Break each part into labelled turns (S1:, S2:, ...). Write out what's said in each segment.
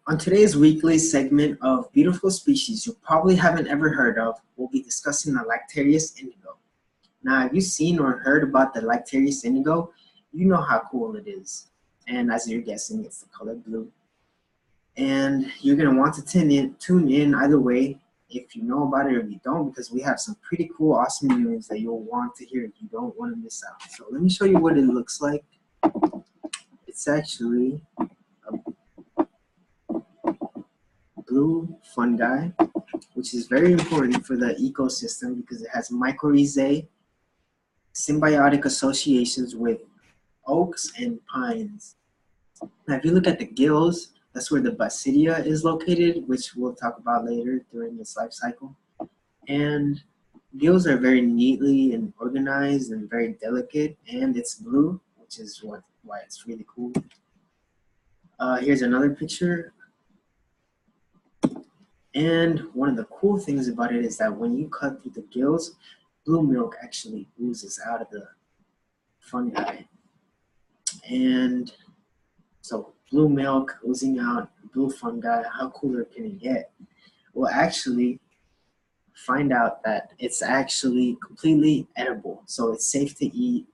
S1: On today's weekly segment of Beautiful Species You Probably Haven't Ever Heard Of, we'll be discussing the Lactarius Indigo. Now, if you've seen or heard about the Lactarius Indigo, you know how cool it is. And as you're guessing, it's the color blue. And you're going to want to tune in either way if you know about it or if you don't, because we have some pretty cool, awesome news that you'll want to hear. You don't want to miss out. So let me show you what it looks like. It's actually a blue fungi, which is very important for the ecosystem because it has mycorrhizae, symbiotic associations with oaks and pines. Now, if you look at the gills, that's where the basidia is located, which we'll talk about later during its life cycle. And gills are very neatly and organized and very delicate, and it's blue, which is why it's really cool. Here's another picture. And one of the cool things about it is that when you cut through the gills, blue milk actually oozes out of the fungi. And so blue milk oozing out, blue fungi, how cooler can it get? We'll actually find out that it's actually completely edible. So it's safe to eat.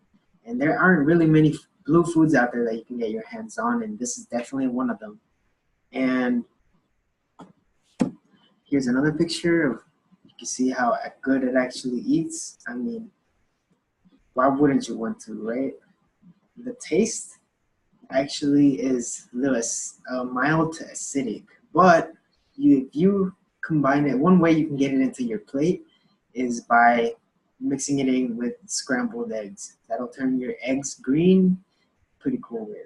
S1: And there aren't really many blue foods out there that you can get your hands on, and this is definitely one of them. And here's another picture of, you can see how good it actually eats. I mean, why wouldn't you want to, right? The taste actually is a little mild to acidic, but if you combine it, one way you can get it into your plate is by mixing it in with scrambled eggs. That'll turn your eggs green. Pretty cool way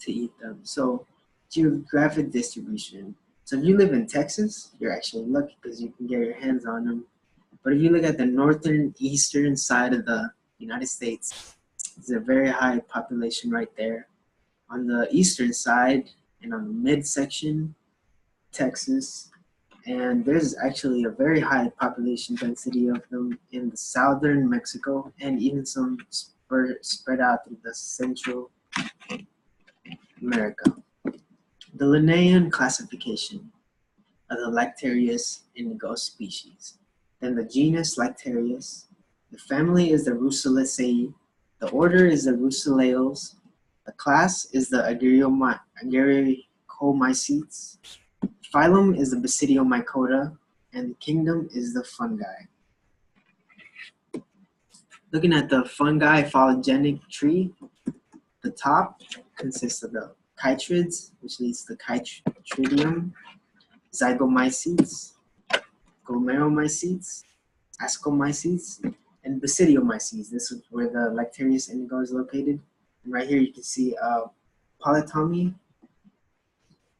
S1: to eat them. So geographic distribution. So if you live in Texas, you're actually lucky because you can get your hands on them. But if you look at the northern eastern side of the United States, there's a very high population right there. On the eastern side and on the midsection, Texas, and there's actually a very high population density of them in the southern Mexico, and even some spread out through the Central America. The Linnaean classification of the Lactarius indigo species. Then the genus Lactarius. The family is the Russulaceae. The order is the Russulaeos. The class is the Agaricomycetes. Phylum is the Basidiomycota, and the kingdom is the fungi. Looking at the fungi phylogenetic tree, the top consists of the chytrids, which leads to Chytridium, Zygomycetes, Glomeromycetes, Ascomycetes, and Basidiomycetes. This is where the Lactarius indigo is located. And right here you can see polytomy,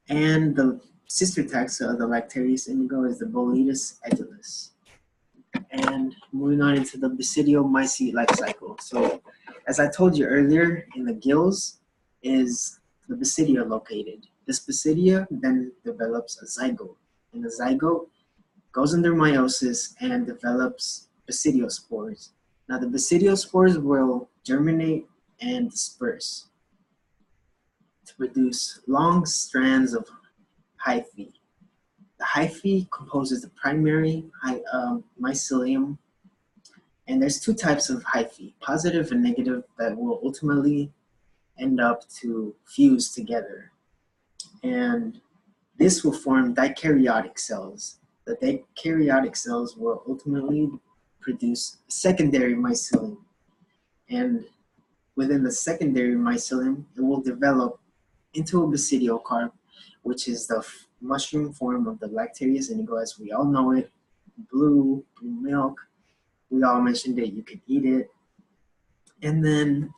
S1: and the sister taxa of the Lactarius indigo is the Boletus edulis. And moving on into the Basidiomycete life cycle. So as I told you earlier, in the gills is the basidia located. This basidia then develops a zygote. And the zygote goes under meiosis and develops basidiospores. Now the basidiospores will germinate and disperse to produce long strands of hyphae. The hyphae composes the primary mycelium, and there's two types of hyphae, positive and negative, that will ultimately end up to fuse together. And this will form dikaryotic cells. The dikaryotic cells will ultimately produce secondary mycelium. And within the secondary mycelium, it will develop into a basidiocarp, which is the mushroom form of the Lactarius indigo as we all know it. Blue milk, we all mentioned it, you can eat it. And then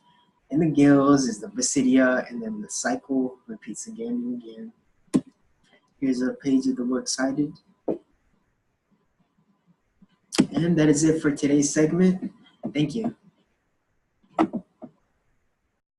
S1: in the gills is the basidia, and then the cycle repeats again and again. Here's a page of the works cited. And that is it for today's segment. Thank you.